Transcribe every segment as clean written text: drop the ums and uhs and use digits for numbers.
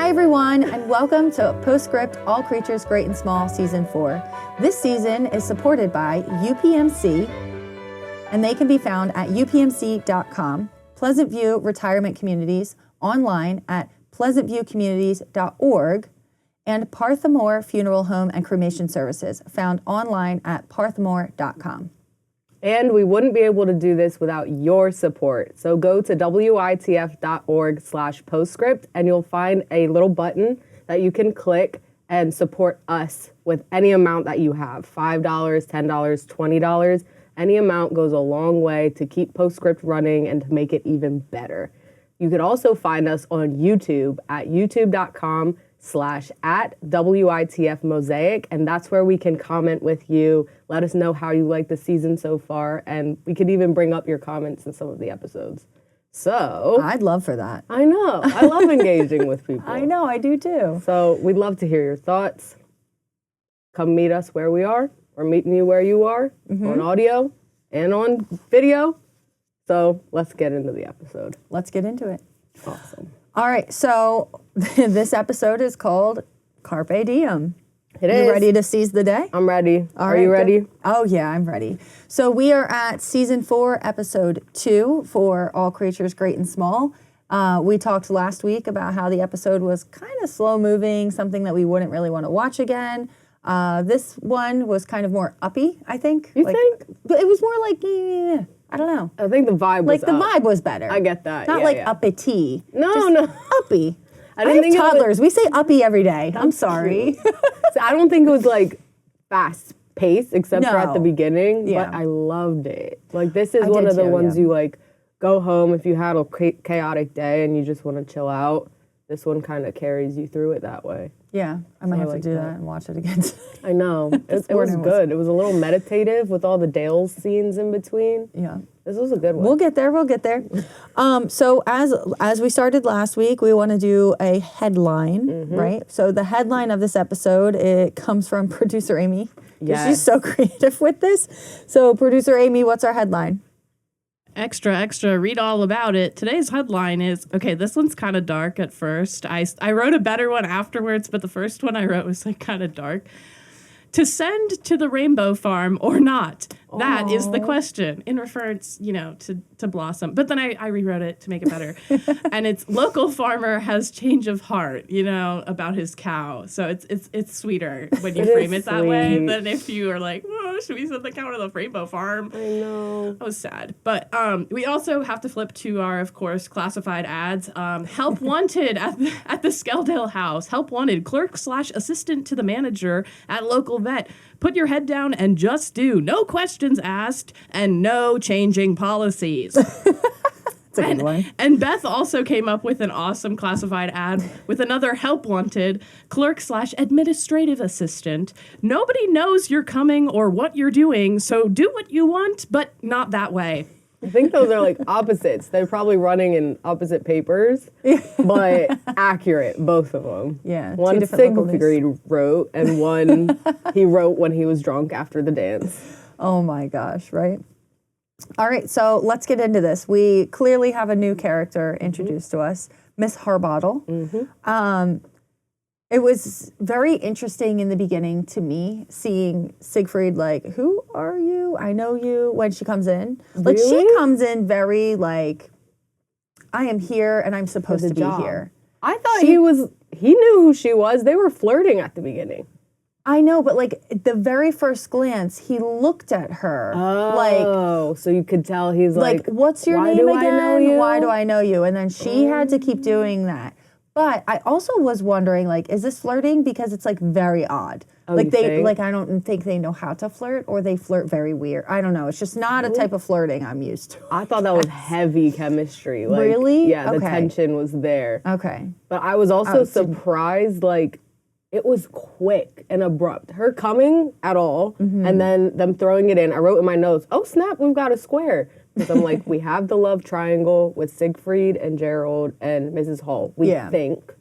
Hi everyone, and welcome to Postscript, All Creatures Great and Small, Season 4. This season is supported by UPMC, and they can be found at upmc.com, Pleasant View Retirement Communities, online at pleasantviewcommunities.org, and Parthamore Funeral Home and Cremation Services, found online at parthamore.com. And we wouldn't be able to do this without your support. So go to witf.org/postscript and you'll find a little button that you can click and support us with any amount that you have. $5, $10, $20. Any amount goes a long way to keep Postscript running and to make it even better. You could also find us on YouTube at youtube.com/@WITF Mosaic, and that's where we can comment with you, let us know how you like the season so far, and we could even bring up your comments in some of the episodes. So I'd love for that. I know. I love engaging with people. I know, I do too. So we'd love to hear your thoughts. Come meet us where we are. We're meeting you where you are, on audio and on video. So let's get into the episode. Let's get into it. Awesome. All right, so this episode is called Carpe Diem. It is. You ready to seize the day? I'm ready. All Are right, you ready? good. Oh, yeah, I'm ready. So we are at Season 4, Episode 2 for All Creatures Great and Small. We talked last week about how the episode was kind of slow-moving, something that we wouldn't really want to watch again. This one was kind of more uppy, I think. You think? It was more like, I don't know. I think the vibe was The vibe was better. I get that. Not yeah. uppity. No, just no. Uppy. I didn't think toddlers. We say uppy every day. I'm sorry. So I don't think it was like fast paced except for at the No. beginning, Yeah. but I loved it. Like this is I one did of the too, ones yeah. you like go home if you had a chaotic day and you just want to chill out. This one kind of carries you through it that way. Yeah, I might have like to do that. that and watch it again. I know. It was good. It was a little meditative with all the Dale's scenes in between. Yeah. This was a good one. We'll get there. So as we started last week, we want to do a headline, right? So the headline of this episode, it comes from producer Aimee. Yes. She's so creative with this. So producer Aimee, what's our headline? Extra, read all about it. Today's headline is, okay, this one's kind of dark at first. I wrote a better one afterwards, but the first one I wrote was like kind of dark. To send to the Rainbow Farm or not? That is the question, in reference, to Blossom. But then I rewrote it to make it better. And it's local farmer has change of heart, about his cow. So it's sweeter when you frame it that way than if you are like, oh, should we send the cow to the Rainbow Farm? I know. That was sad. But we also have to flip to our, of course, classified ads. Help wanted at the Skeldale house. Help wanted clerk/assistant to the manager at local vet. Put your head down and just do. No questions asked and no changing policies. That's a good one. And Beth also came up with an awesome classified ad with another help wanted clerk/administrative assistant. Nobody knows you're coming or what you're doing, so do what you want, but not that way. I think those are like opposites. They're probably running in opposite papers, but accurate, both of them. Yeah, two One different local Siegfried wrote, and one he wrote when he was drunk after the dance. Oh my gosh, right? All right, so let's get into this. We clearly have a new character introduced to us, Miss Harbottle. It was very interesting in the beginning to me, seeing Siegfried like, who are you? I know you, when she comes in. Like, Really? she comes in very like, I am here and I'm supposed to be here. I thought he knew who she was. They were flirting at the beginning. I know, but like the very first glance, he looked at her Oh, so you could tell he's like, what's your why name do again? I know you? Why do I know you? And then she had to keep doing that. But I also was wondering, like, is this flirting? Because it's like very odd. Oh, like you they think? like I don't think they know how to flirt, or they flirt very weird. I don't know. It's just not a type of flirting I'm used to. I thought that was heavy chemistry. Like, Really? Yeah, the Okay. tension was there. Okay. But I was also surprised, like, it was quick and abrupt. Her coming at all, and then them throwing it in. I wrote in my notes, oh snap, we've got a square. Because I'm like, we have the love triangle with Siegfried and Gerald and Mrs. Hall, we think.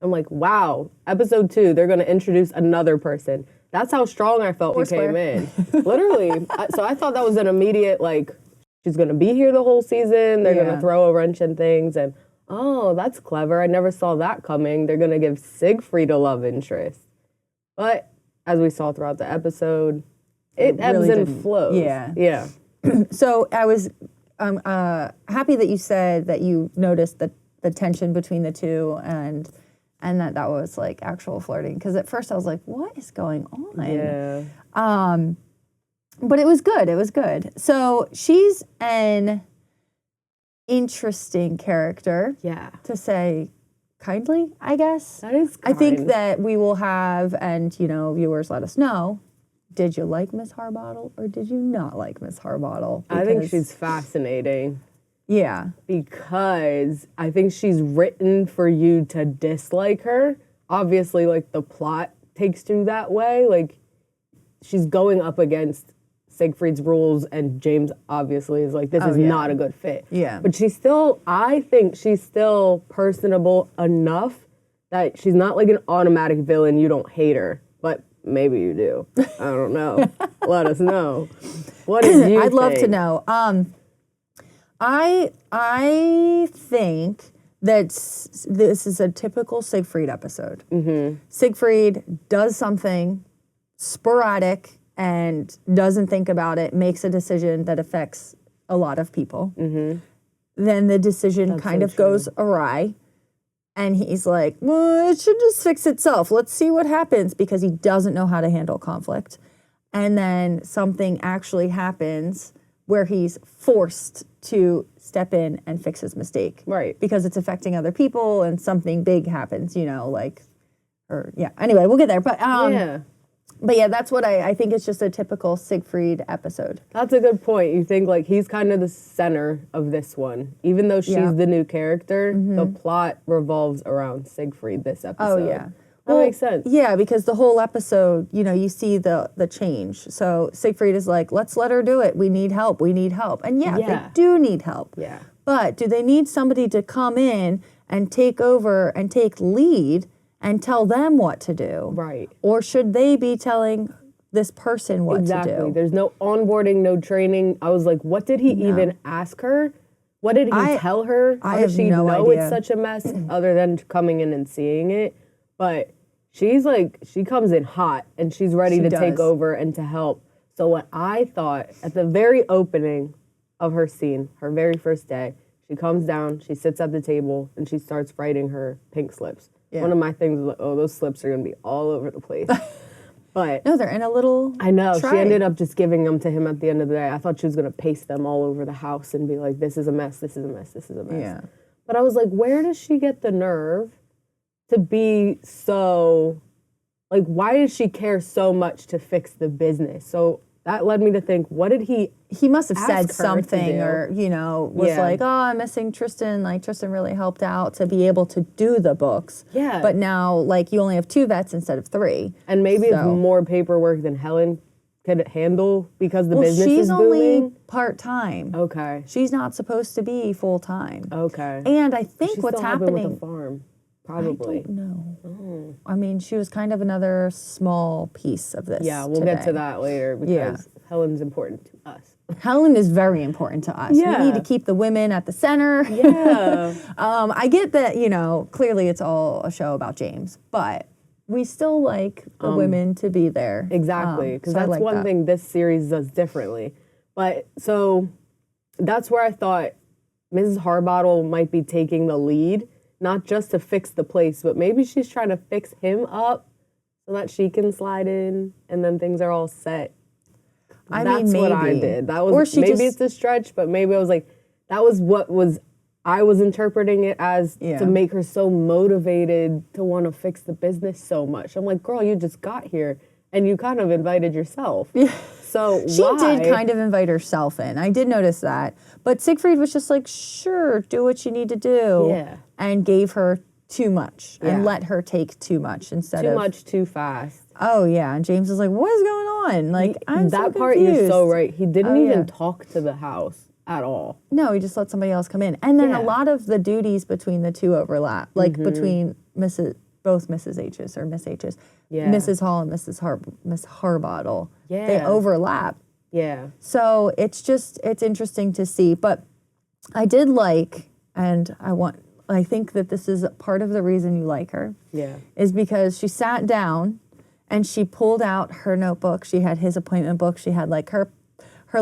I'm like, wow, episode 2, they're going to introduce another person. That's how strong I felt he came in. Literally. So I thought that was an immediate, like, she's going to be here the whole season. They're going to throw a wrench in things. And Oh, that's clever. I never saw that coming. They're going to give Siegfried a love interest. But as we saw throughout the episode, it ebbs really and didn't. flows. Yeah. Yeah. So I was happy that you said that you noticed the tension between the two and that was like actual flirting. Because at first I was like, what is going on? Yeah. But it was good. It was good. So she's an interesting character. Yeah. To say kindly, I guess. That is kind. I think that we will have, and viewers let us know, did you like Miss Harbottle or did you not like Miss Harbottle? I think she's fascinating. Yeah. Because I think she's written for you to dislike her. Obviously, like, the plot takes you that way. Like, she's going up against Siegfried's rules, and James obviously is like, this is not a good fit. Yeah. But I think she's still personable enough that she's not like an automatic villain. You don't hate her, but maybe you do. I don't know. Let us know. What do you think? I'd love to know. I think that this is a typical Siegfried episode. Mm-hmm. Siegfried does something sporadic and doesn't think about it, makes a decision that affects a lot of people. Mm-hmm. Then the decision kind of goes awry. And he's like, well, it should just fix itself. Let's see what happens, because he doesn't know how to handle conflict. And then something actually happens where he's forced to step in and fix his mistake. Right. Because it's affecting other people and something big happens, Anyway, we'll get there. But yeah, that's what I think. It's just a typical Siegfried episode. That's a good point. You think like he's kind of the center of this one. Even though she's the new character, the plot revolves around Siegfried this episode. Oh, yeah. That makes sense. Yeah, because the whole episode, you see the change. So Siegfried is like, let's let her do it. We need help. We need help. And they do need help. Yeah. But do they need somebody to come in and take over and take lead and tell them what to do? Right. Or should they be telling this person what to do? Exactly. There's no onboarding, no training. I was like, what did he even ask her? What did he tell her? How does she know it's such a mess other than coming in and seeing it? But she's like, she comes in hot and she's ready to take over and to help. So what I thought at the very opening of her scene, her very first day, she comes down, she sits at the table, and she starts writing her pink slips. Yeah. One of my things was like, oh, those slips are going to be all over the place. But no, they're in a little I know. tray. She ended up just giving them to him at the end of the day. I thought she was going to paste them all over the house and be like, this is a mess, this is a mess, this is a mess. Yeah. But I was like, where does she get the nerve to be so, like, why does she care so much to fix the business? So that led me to think, what did he must have ask said her something to do? Or, was like, oh, I'm missing Tristan. Like, Tristan really helped out to be able to do the books. Yeah. But now, like, you only have 2 vets instead of 3. And maybe it's more paperwork than Helen could handle because the business she's is booming. only part-time. Okay. She's not supposed to be full-time. Okay. And I think She's what's still helping happening... with the farm. Probably. I don't know. I mean, she was kind of another small piece of this. Yeah, we'll get to that later because Helen's important to us. Helen is very important to us. Yeah. We need to keep the women at the center. Yeah. I get that, clearly it's all a show about James, but we still like the women to be there. Exactly, because so that's like one thing this series does differently. But so that's where I thought Mrs. Harbottle might be taking the lead, not just to fix the place, but maybe she's trying to fix him up so that she can slide in and then things are all set. That's what I did. That was maybe it's a stretch, but maybe I was like, that was what I was interpreting it as to make her so motivated to want to fix the business so much. I'm like, girl, you just got here and you kind of invited yourself. Yeah. So she did kind of invite herself in. I did notice that. But Siegfried was just like, sure, do what you need to do. Yeah. And gave her too much and let her take too much instead of... Too much, too fast. Oh, yeah. And James was like, what is going on? Like, I'm that so part, confused. you're so right. He didn't even talk to the house at all. No, he just let somebody else come in. And then a lot of the duties between the two overlap, like between both Mrs. H's or Miss H's, Mrs. Hall and Miss Harbottle. Yeah. They overlap. Yeah. So it's interesting to see. But I did like, and I think that this is part of the reason you like her. Yeah. Is because she sat down and she pulled out her notebook. She had his appointment book. She had like her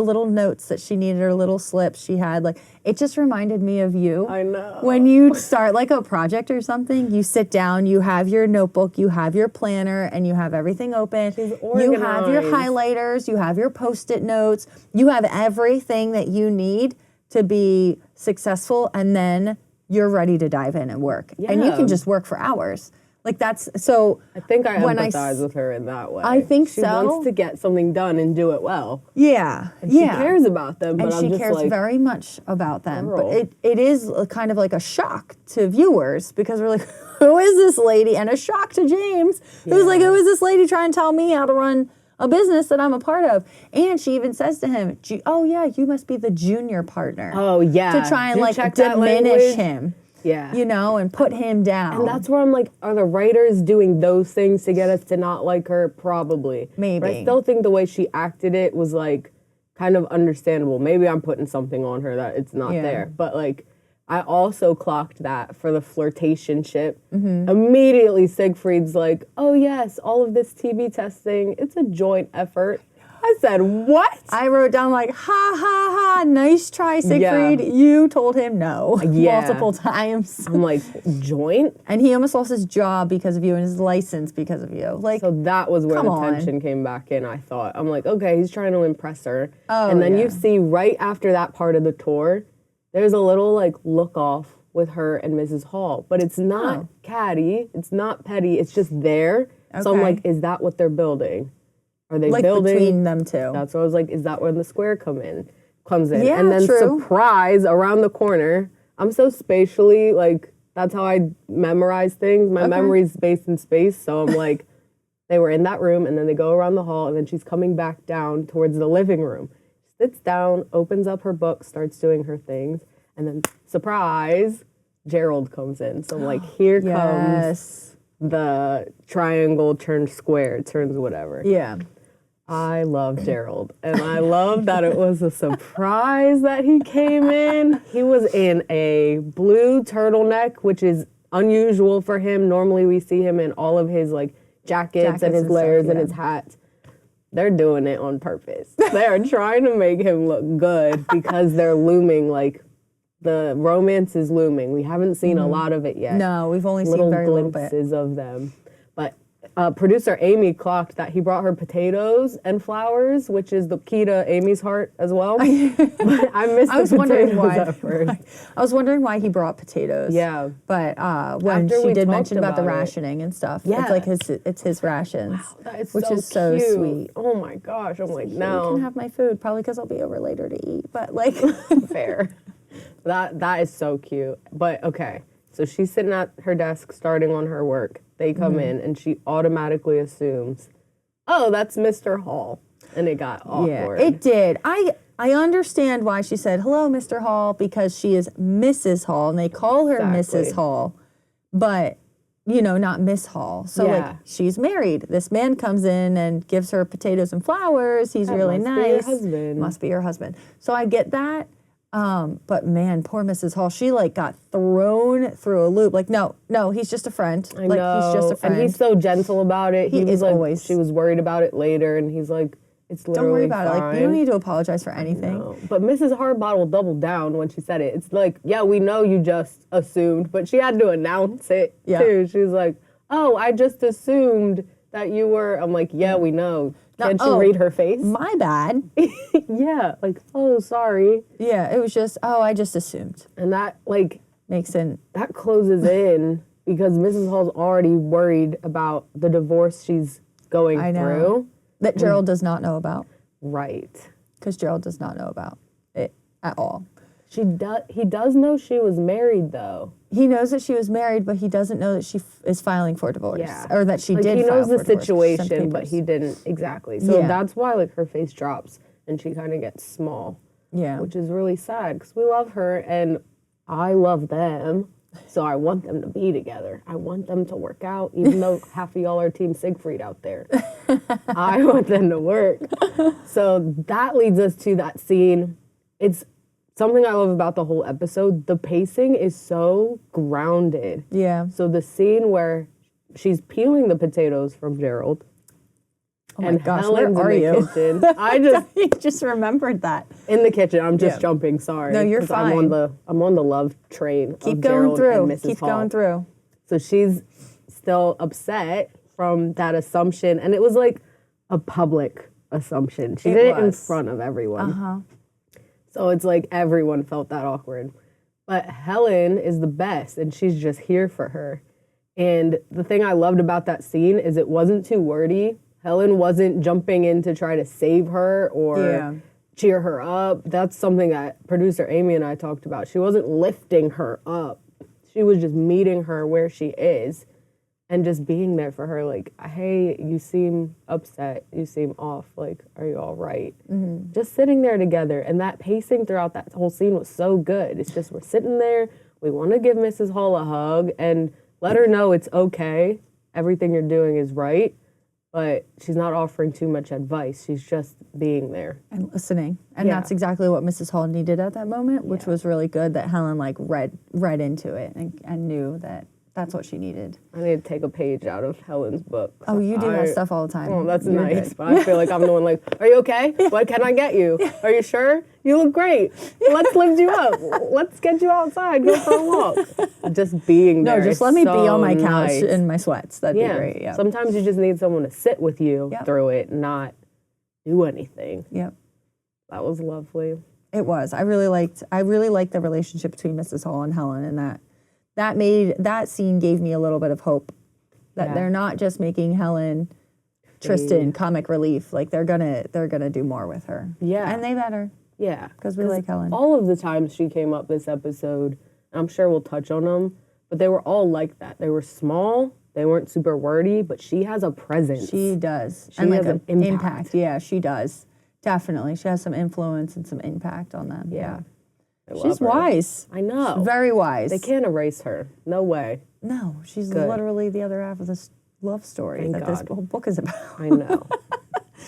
little notes that she needed, her little slips. She had like, it just reminded me of you. I know. When you start like a project or something, you sit down, you have your notebook, you have your planner, and you have everything open. She's You have your organized. highlighters, you have your Post-it notes, you have everything that you need to be successful, and then you're ready to dive in and work. And you Yeah. can just work for hours. Like that's, so I think I when empathize with her in that way. I think she so. wants to get something done and do it well. yeah. And yeah. she cares about them, but and I'm she just cares like, very much about them. Girl. But it is kind of like a shock to viewers because we're like, who is this lady? And a shock to James, who's like, Yeah. who is this lady trying to tell me how to run a business that I'm a part of? And she even says to him, oh yeah, you must be the junior partner. oh yeah, to try and Do you like check that diminish language? him, Yeah. you know, and put him down. And that's where I'm like, are the writers doing those things to get us to not like her? Probably. Maybe. But I still think the way she acted it was like kind of understandable. Maybe I'm putting something on her that it's not Yeah. there. But like, I also clocked that for the flirtationship. Mm-hmm. Immediately, Siegfried's like, oh yes, all of this TV testing, it's a joint effort. I said, what? I wrote down like, ha ha ha, nice try, Siegfried. Yeah. You told him no Yeah. multiple times. I'm like, joint? And he almost lost his job because of you and his license because of you. Like, So that was where Come the on. tension came back in, I thought. I'm like, okay, he's trying to impress her. Oh, and then yeah. you see right after that part of the tour, there's a little like look off with her and Mrs. Hall. But it's not Oh. catty, it's not petty, it's just there. So I'm Okay. like, is that what they're building? Are they like building? between them two. That's what I was like, is that when the square comes in? Yeah, and then true. surprise, around the corner. I'm so spatially, like, that's how I memorize things. My memory's based in space, so I'm like, they were in that room, and then they go around the hall, and then she's coming back down towards the living room. She sits down, opens up her book, starts doing her things, and then, surprise, Gerald comes in. So I'm like, here comes Yes. the triangle turned square, turns whatever. Yeah. I love Gerald, and I love that it was a surprise that he came in. He was in a blue turtleneck, which is unusual for him. Normally we see him in all of his like jackets and his and stuff, layers and yeah. his hats. They're doing it on purpose. They're trying to make him look good because they're looming, like the romance is looming. We haven't seen a lot of it yet. No, we've only seen Little very little bit. glimpses of them. But producer Aimee clocked that he brought her potatoes and flowers, which is the key to Amy's heart as well. But I missed I was the wondering potatoes why. at first. I was wondering why he brought potatoes. Yeah. But when After she we did talked mention about the about it. rationing and stuff, Yeah. it's like it's his rations, That is which so is so cute. sweet. Oh my gosh. I'm like, You can no, have my food, probably because I'll be over later to eat. But like, fair. That is so cute. But okay. So she's sitting at her desk starting on her work. They come in and she automatically assumes, oh, that's Mr. Hall. And it got awkward. yeah, it did. I understand why she said hello, Mr. Hall, because she is Mrs. Hall, and they call her Exactly. Mrs. Hall, but you know, not Miss Hall. So Yeah. like, she's married. This man comes in and gives her potatoes and flowers. He's really must be your nice. husband. Must be your husband. So I get that. But man, poor Mrs. Hall, she like got thrown through a loop. Like, no, he's just a friend. I like, know. he's just a friend. And he's so gentle about it. He was is like, always. she was worried about it later, and he's like, it's literally Don't worry about fine. it. Like, you don't need to apologize for anything. No. But Mrs. Harbottle doubled down when she said it. It's like, yeah, we know you just assumed, but she had to announce it Yeah. too. She was like, oh, I just assumed that you were. I'm like, yeah, we know. Can't you read her face? My bad. Yeah, like, oh, sorry. Yeah, it was just, I just assumed. And that, like, Makes sense. that closes in because Mrs. Hall's already worried about the divorce she's going I know. through. That Gerald does not know about. Right. Because Gerald does not know about it at all. He does know she was married, though. He knows that she was married, but he doesn't know that she is filing for divorce. Yeah. Or that she Like, did he file knows the for divorce. She sent situation, but papers. he didn't exactly. So Yeah. that's why, like, her face drops and she kind of gets small, Yeah. which is really sad because we love her and I love them. So I want them to be together. I want them to work out, even though half of y'all are Team Siegfried out there. I want them to work. So that leads us to that scene. It's something I love about the whole episode, the pacing is so grounded. Yeah. So the scene where she's peeling the potatoes from Gerald. Oh my and gosh, Helen's where are in the you? kitchen. I just remembered that. in the kitchen. I'm just Yeah. jumping. Sorry. No, you're 'cause fine. I'm on the love train. Keep of going Gerald through. And Mrs. Keep Hall. going through. So she's still upset from that assumption, and it was like a public assumption. She did it in was. front of everyone. Uh-huh. So it's like everyone felt that awkward. But Helen is the best, and she's just here for her. And the thing I loved about that scene is it wasn't too wordy. Helen wasn't jumping in to try to save her or cheer her up. That's something that producer Aimee and I talked about. She wasn't lifting her up. She was just meeting her where she is and just being there for her. Like, hey, you seem upset. You seem off. Like, are you all right? Mm-hmm. Just sitting there together. And that pacing throughout that whole scene was so good. It's just we're sitting there. We want to give Mrs. Hall a hug and let her know it's okay. Everything you're doing is right. But she's not offering too much advice. She's just being there. And listening. And Yeah. that's exactly what Mrs. Hall needed at that moment, which was really good that Helen like read into it and knew that that's what she needed. I need to take a page out of Helen's book. Oh, you do that stuff all the time. Oh, that's You're nice. good. But I feel like I'm the one like, are you okay? What can I get you? Are you sure? You look great. Let's lift you up. Let's get you outside. Go for a walk. Just being there. No, just is let me be so on my couch nice. in my sweats. That'd be great. Yeah. Sometimes you just need someone to sit with you through it, not do anything. Yep. That was lovely. It was. I really liked the relationship between Mrs. Hall and Helen, and that scene gave me a little bit of hope that they're not just making Helen Tristan comic relief. Like they're gonna do more with her. Yeah. And they better. Yeah. Because we like Helen. All of the times she came up this episode, I'm sure we'll touch on them, but they were all like that. They were small. They weren't super wordy, but she has a presence. She does. She has an impact. impact. Yeah, she does. Definitely. She has some influence and some impact on them. Yeah. She's wise. I know. She's very wise. They can't erase her. No way. No, she's Good. literally the other half of this love story Thank that this God. whole book is about. I know.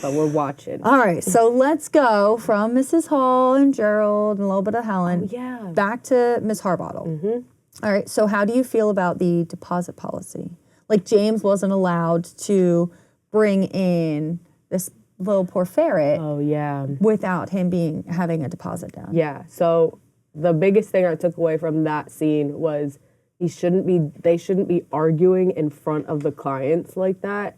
But we're watching. All right, so let's go from Mrs. Hall and Gerald and a little bit of Helen back to Miss Harbottle. Mm-hmm. All right, so how do you feel about the deposit policy? Like James wasn't allowed to bring in this little poor ferret Oh, yeah. without him having a deposit down. Yeah. So the biggest thing I took away from that scene was they shouldn't be arguing in front of the clients like that.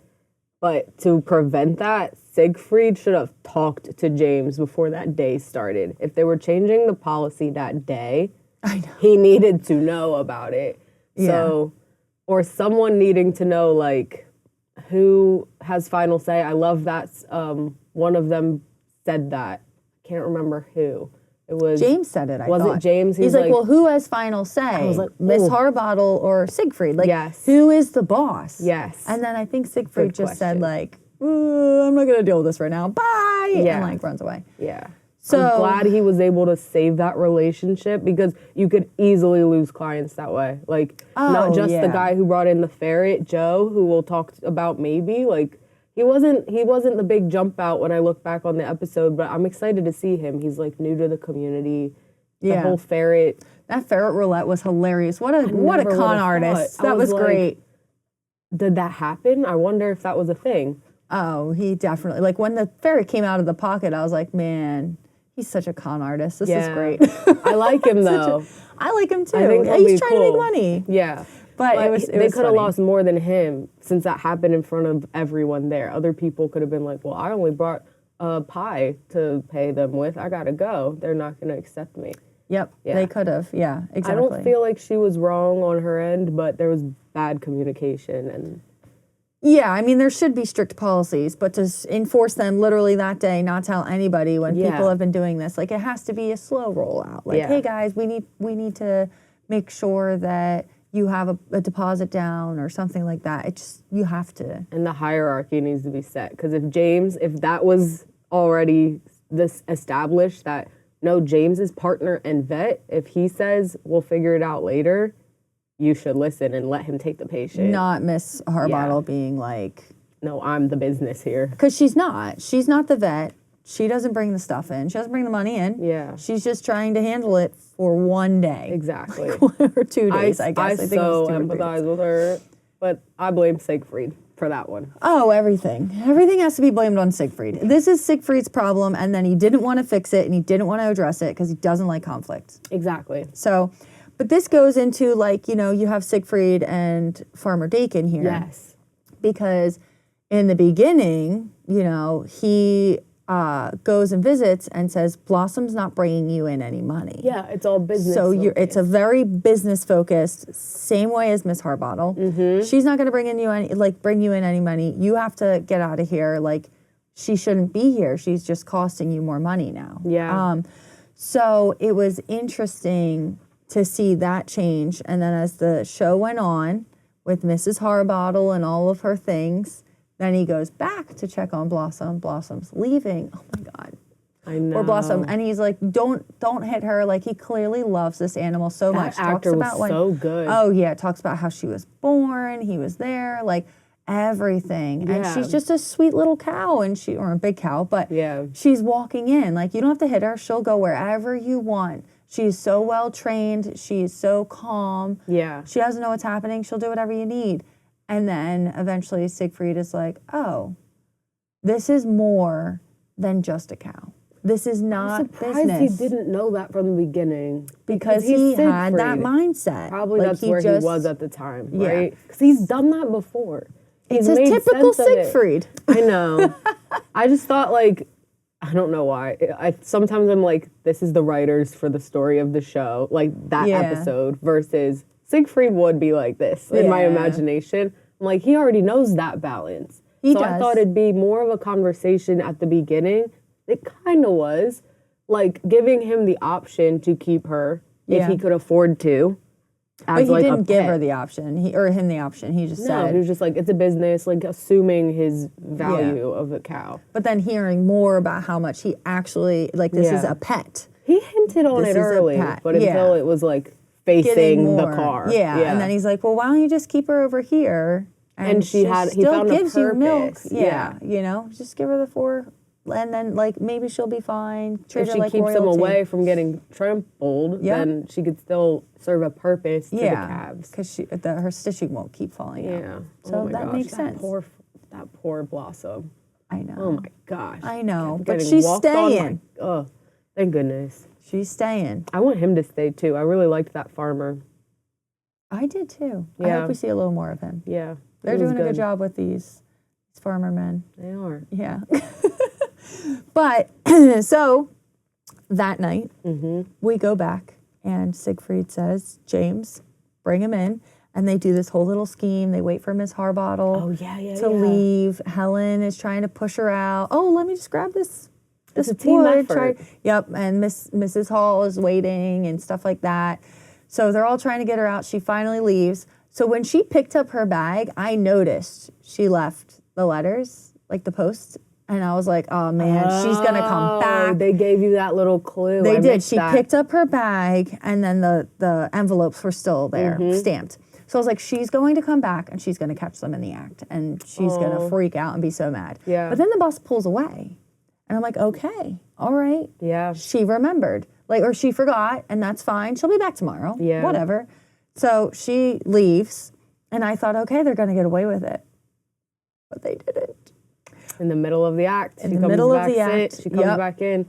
But to prevent that, Siegfried should have talked to James before that day started. If they were changing the policy that day, he needed to know about it. Yeah. So, or someone needing to know, like, who has final say. I love that one of them said that. I can't remember who. It was James said it, I Was thought. it James? He's like, well, who has final say? I was like, Miss ooh. Harbottle or Siegfried? Like, Yes. who is the boss? Yes. And then I think Siegfried Good just said, question. like, I'm not going to deal with this right now. Bye. Yeah. And, like, runs away. Yeah. So- I'm glad he was able to save that relationship because you could easily lose clients that way. Like, not just the guy who brought in the ferret, Joe, who we'll talk about maybe. Like, he wasn't the big jump out when I look back on the episode, but I'm excited to see him. He's, like, new to the community. The whole ferret. That ferret roulette was hilarious. What a never con would've artist. thought. I That was was like, great. Did that happen? I wonder if that was a thing. Oh, he definitely, like, when the ferret came out of the pocket, I was like, man, he's such a con artist. This is great. I like him, though. I like him, too. I think He's he'll be trying to make cool. money. Yeah. But But they could have funny. lost more than him since that happened in front of everyone there. Other people could have been like, well, I only brought a pie to pay them with. I got to go. They're not going to accept me. Yep, Yeah. they could have. Yeah, exactly. I don't feel like she was wrong on her end, but there was bad communication. And Yeah, I mean, there should be strict policies, but to enforce them literally that day, not tell anybody when people have been doing this, like it has to be a slow rollout. Like, hey guys, we need to make sure that you have a deposit down or something like that. It just, you have to. And the hierarchy needs to be set. Because if that was already this established that, no, James is partner and vet, if he says, we'll figure it out later, you should listen and let him take the patient. Not Miss Harbottle being like, No, I'm the business here. because she's not. She's not the vet. she doesn't bring the stuff in. She doesn't bring the money in. Yeah. She's just trying to handle it for one day. Exactly. Or 2 days, I guess. I think it was 2 or 3 days. empathize with her, but I blame Siegfried for that one. Oh, everything. Everything has to be blamed on Siegfried. This is Siegfried's problem, and then he didn't want to fix it, and he didn't want to address it because he doesn't like conflict. Exactly. So, but this goes into, like, you know, you have Siegfried and Farmer Dakin here. Yes. Because in the beginning, you know, he goes and visits and says, Blossom's not bringing you in any money. Yeah, it's all business. So it's a very business focused, same way as Miss Harbottle. Mm-hmm. She's not going to bring you in any money. You have to get out of here. Like, she shouldn't be here. She's just costing you more money now. Yeah. So it was interesting to see that change. And then as the show went on with Mrs. Harbottle and all of her things, then he goes back to check on Blossom. Blossom's leaving. Oh my God. I know. Or Blossom. And he's like, don't hit her. Like, he clearly loves this animal so much. That actor was so good. Oh yeah, talks about how she was born, he was there, like everything. Yeah. And she's just a sweet little cow, or a big cow, but Yeah. she's walking in. Like, you don't have to hit her. She'll go wherever you want. She's so well trained. She's so calm. Yeah. She doesn't know what's happening. She'll do whatever you need. And then eventually Siegfried is like, oh, this is more than just a cow. This is not I'm surprised business. he didn't know that from the beginning. Because he's he had that Siegfried. mindset. Probably Like, that's where he was at the time, Yeah. right? Because he's done that before. It's He's a made typical sense of it. Siegfried. I know. I just thought, like, I don't know why. Sometimes I'm like, this is the writers for the story of the show, like that Yeah. episode, versus Siegfried would be like this in my Yeah. imagination. I'm like, he already knows that balance. He I does. thought it'd be more of a conversation at the beginning. It kind of was, like, giving him the option to keep her if Yeah. he could afford to. But he like didn't a give her pet. the option, him the option. He just No, said. he was just like, it's a business, like assuming his value of a cow. But then hearing more about how much he actually, like, this is Yeah. a pet. He hinted on This it is a early, pet. but until it was like Getting facing the more. car. Yeah. And then he's like, well, why don't you just keep her over here? And he still found a gives you milk. purpose. Yeah. You know, just give her the 4, and then, like, maybe she'll be fine. Treat if her she like keeps royalty. him away from getting trampled, Yeah. then she could still serve a purpose to the calves. because her stitching won't keep falling out. Yeah. So oh my that gosh, makes sense. That poor Blossom. I know. Oh my gosh. I know. Kept But getting she's walked on staying. oh, thank goodness. She's staying. I want him to stay too. I really liked that farmer. I did too. I Yeah. hope we see a little more of him. Yeah. They're it was doing a good job with these farmer men. They are. Yeah. But so that night, we go back and Siegfried says, James, bring him in. And they do this whole little scheme. They wait for Miss Harbottle to leave. Helen is trying to push her out. Oh, let me just grab this. It's a team wood. effort. Yep. And Mrs. Hall is waiting and stuff like that. So they're all trying to get her out. She finally leaves. So when she picked up her bag, I noticed she left the letters, like the post. And I was like, oh man, she's going to come back. They gave you that little clue. They I did. missed She that. picked up her bag, and then the envelopes were still there, stamped. So I was like, she's going to come back, and she's going to catch them in the act, and she's going to freak out and be so mad. Yeah. But then the bus pulls away, and I'm like, okay, all right. Yeah. She remembered, or she forgot, and that's fine. She'll be back tomorrow. Yeah. Whatever. So she leaves, and I thought, okay, they're going to get away with it, but they didn't. In the middle of the act. In the middle of the act. She comes back in.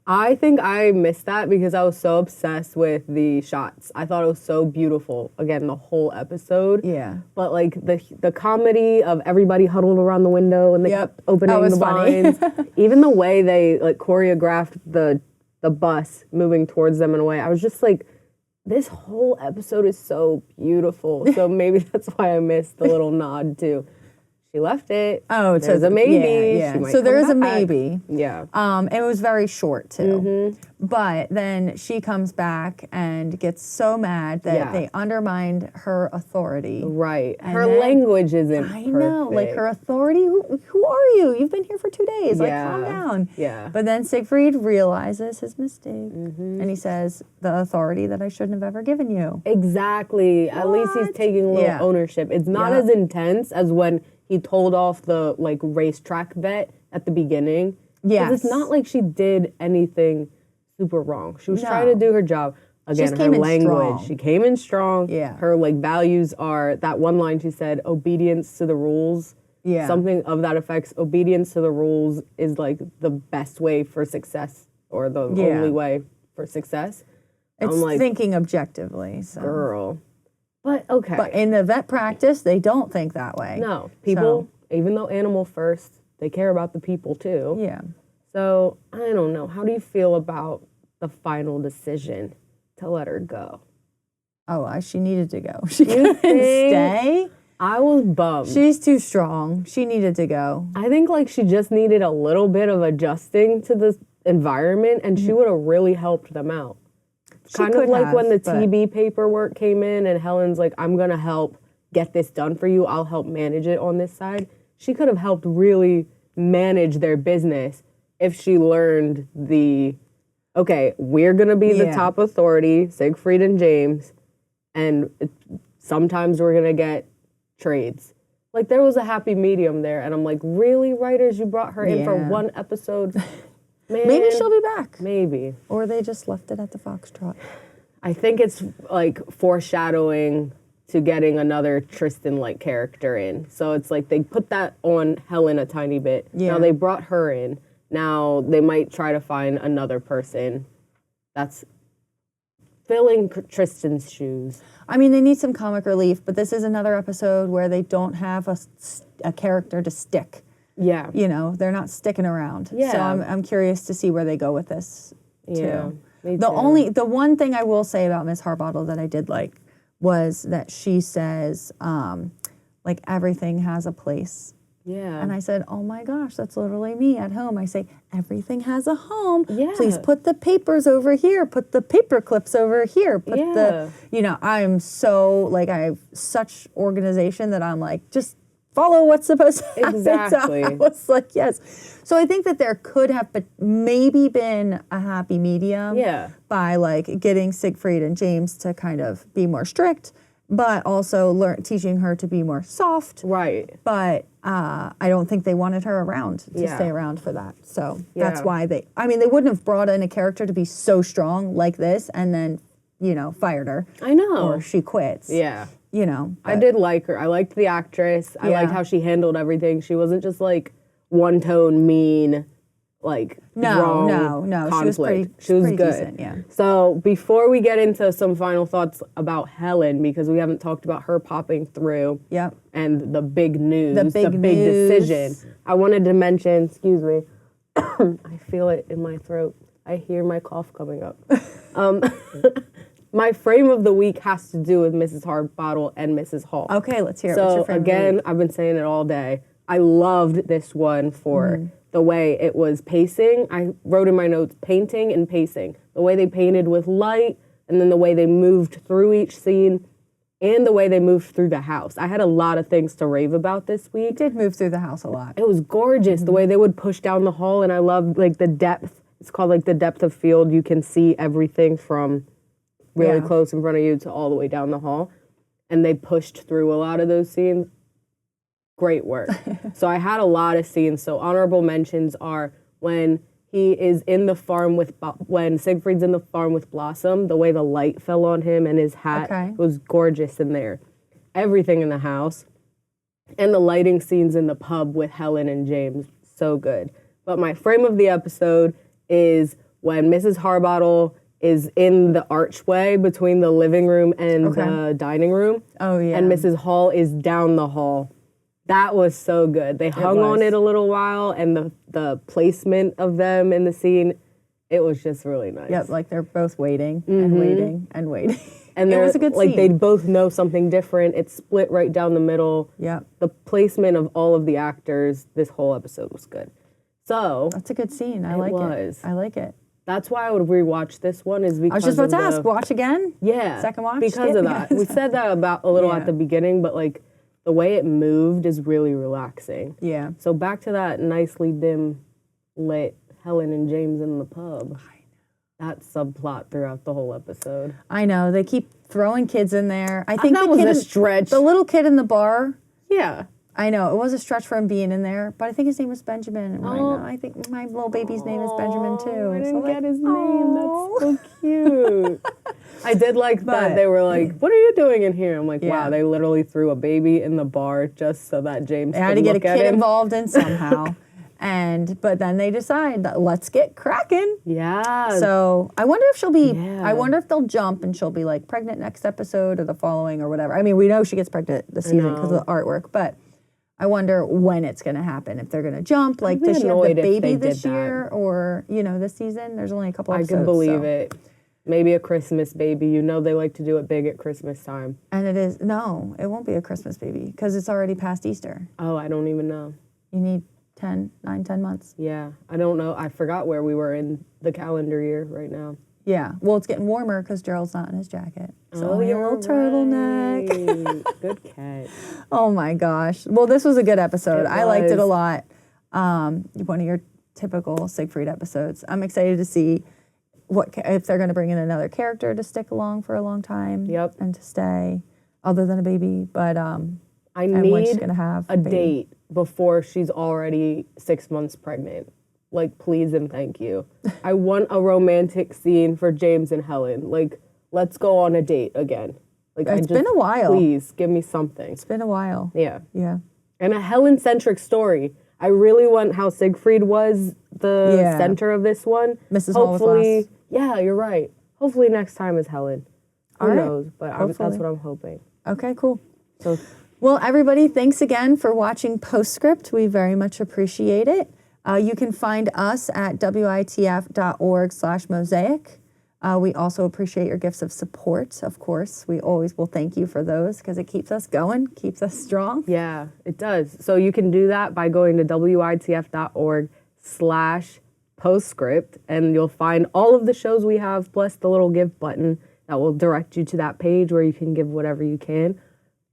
I think I missed that because I was so obsessed with the shots. I thought it was so beautiful. Again, the whole episode. Yeah. But like the comedy of everybody huddled around the window and they kept opening That was the funny. blinds. Even the way they like choreographed the bus moving towards them in a way. I was just like, this whole episode is so beautiful. So maybe that's why I missed the little nod to. She left it. Oh, it's there's a maybe. Yeah. She might So there come is a back. maybe. Yeah. It was very short too. But then she comes back and gets so mad that they undermined her authority. Right. And Her then- language isn't I know, like perfect. her authority. Who are you? You've been here for 2 days. Like, calm down. Yeah. But then Siegfried realizes his mistake, and he says, "The authority that I shouldn't have ever given you." Exactly. At least he's What? taking a little Yeah. ownership. It's not as intense as when he told off the like racetrack vet at the beginning Yes. 'Cause it's not like she did anything super wrong. She was No. trying to do her job. Again, just her came in language. strong. She came in strong. Yeah. Her like values are that one line she said, obedience to the rules. Yeah. Something of that effects. Obedience to the rules is like the best way for success or the only way for success. It's I'm like, thinking objectively. So. girl. But okay. But in the vet practice, they don't think that way. No, people, even though animal first, they care about the people too. Yeah. So, I don't know. How do you feel about the final decision to let her go? Oh, she needed to go. She You couldn't think? stay. I was bummed. She's too strong. She needed to go. I think like she just needed a little bit of adjusting to the environment and she would have really helped them out. Kind of could like have, when the but- TB paperwork came in and Helen's like, I'm going to help get this done for you. I'll help manage it on this side. She could have helped really manage their business if she learned okay, we're going to be the top authority, Siegfried and James, and sometimes we're going to get trades. Like, there was a happy medium there, and I'm like, really, writers, you brought her in for Yeah. one episode? Man, Maybe she'll be back. Maybe. Or they just left it at the Foxtrot. I think it's, like, foreshadowing to getting another Tristan-like character in. So it's like they put that on Helen a tiny bit. Yeah. Now they brought her in. Now they might try to find another person that's filling Tristan's shoes. I mean, they need some comic relief, but this is another episode where they don't have a character to stick. Yeah. You know, they're not sticking around. Yeah. So I'm curious to see where they go with this too. Yeah, me The one thing I will say about Miss Harbottle that I did like was that she says, like, everything has a place. Yeah. And I said, oh my gosh, that's literally me at home. I say, everything has a home. Yeah. Please put the papers over here. Put the paper clips over here. Put Yeah. I'm so, like, I have such organization that I'm like, just follow what's supposed to happen. Exactly. So I was like, yes. So I think that there could have maybe been a happy medium by, like, getting Siegfried and James to kind of be more strict, but also teaching her to be more soft. Right. But I don't think they wanted her around to stay around for that. So that's why they wouldn't have brought in a character to be so strong like this and then, fired her. I know. Or she quits. Yeah. I but- did like her. I liked the actress. I liked how she handled everything. She wasn't just like one tone mean, like wrong No. conflict. She was good. decent, yeah. So before we get into some final thoughts about Helen, because we haven't talked about her popping through Yep. and the big news, The big news. decision, I wanted to mention, excuse me, I feel it in my throat. I hear my cough coming up. My frame of the week has to do with Mrs. Harbottle and Mrs. Hall. Okay, let's hear it. What's So your frame of the again, week? I've been saying it all day. I loved this one for the way it was pacing. I wrote in my notes, painting and pacing. The way they painted with light, and then the way they moved through each scene, and the way they moved through the house. I had a lot of things to rave about this week. Did move through the house a lot. It was gorgeous, the way they would push down the hall, and I loved like the depth. It's called like the depth of field. You can see everything from really close in front of you to all the way down the hall. And they pushed through a lot of those scenes. Great work. So I had a lot of scenes. So honorable mentions are when he is in the farm when Siegfried's in the farm with Blossom, the way the light fell on him and his hat was gorgeous in there. Everything in the house. And the lighting scenes in the pub with Helen and James, so good. But my frame of the episode is when Mrs. Harbottle is in the archway between the living room and the dining room. Oh, yeah. And Mrs. Hall is down the hall. That was so good. They hung on it a little while, and the placement of them in the scene, it was just really nice. Yep, like they're both waiting and waiting and waiting. And it was a good like scene. they both know something different. It's split right down the middle. Yep. The placement of all of the actors, this whole episode was good. So That's a good scene. I like it. I like it. that's why I would rewatch this one is because I was just about to of ask, watch again? Yeah. Second watch? Because of that. We said that about a little at the beginning, but like the way it moved is really relaxing. Yeah. So back to that nicely dim lit Helen and James in the pub. That subplot throughout the whole episode. I know. They keep throwing kids in there. I think that the was kid a in- stretch. The little kid in the bar, Yeah. I know, it was a stretch for him being in there, but I think his name was Benjamin. And right now, I think my little baby's name is Benjamin too. I didn't So, like, get his name. That's so cute. I did like that they were like, "What are you doing in here?" I'm like, Yeah. "Wow!" They literally threw a baby in the bar just so that James they had could to get a look at kid him. involved in somehow. But then they decide that let's get cracking. Yeah. So I wonder if she'll be, Yeah. I wonder if they'll jump and she'll be like pregnant next episode or the following or whatever. I mean, we know she gets pregnant this season because of the artwork, but I wonder when it's going to happen. If they're going to jump, like, be does she have the annoyed if baby they this did that. year or, this season? There's only a couple I episodes. can believe so. it. Maybe a Christmas baby. You know they like to do it big at Christmas time. And it is, no, it won't be a Christmas baby because it's already past Easter. Oh, I don't even know. You need 10 months. Yeah, I don't know. I forgot where we were in the calendar year right now. Yeah. Well, it's getting warmer because Gerald's not in his jacket. So Oh, only a you're little turtleneck. right. Good catch. Oh my gosh. Well, this was a good episode. I liked it a was. lot. One of your typical Siegfried episodes. I'm excited to see if they're going to bring in another character to stick along for a long time. Yep. And to stay, other than a baby. But I and when she's need gonna have a baby. date before she's already 6 months pregnant. Like, please and thank you. I want a romantic scene for James and Helen. Like, let's go on a date again. Like, It's been a while. Please give me something. It's been a while. Yeah. Yeah. And a Helen-centric story. I really want how Siegfried was the Yeah. center of this one. Mrs. Hall was Hopefully, last. yeah, you're right. Hopefully next time is Helen. Who All right. knows? But that's Hopefully. what I'm hoping. Okay, cool. So Well, everybody, thanks again for watching Postscript. We very much appreciate it. You can find us at witf.org/mosaic. We also appreciate your gifts of support, of course. We always will thank you for those because it keeps us going, keeps us strong. yeah, it does. So you can do that by going to witf.org/postscript, and you'll find all of the shows we have, plus the little give button that will direct you to that page where you can give whatever you can.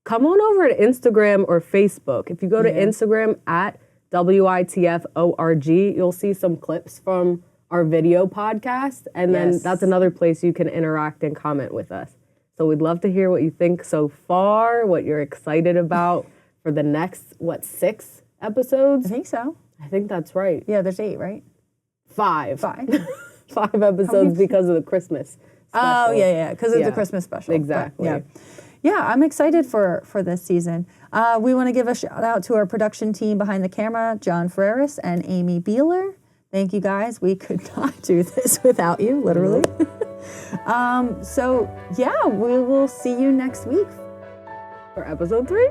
Come on over to Instagram or Facebook. If you go to Instagram at WITFORG, you'll see some clips from our video podcast, and then Yes. that's another place you can interact and comment with us. So we'd love to hear what you think so far, what you're excited about for the next, 6 I episodes? think so. I think that's right. Yeah, there's 8, right? 5. 5. 5 episodes because of the Christmas special. Oh, yeah, because it's Yeah. a Christmas special. But, Exactly. yeah, I'm excited for this season. We want to give a shout out to our production team behind the camera, Jon Ferreras and Aimee Bealer. Thank you guys. We could not do this without you, literally. So, yeah, we will see you next week. For episode 3?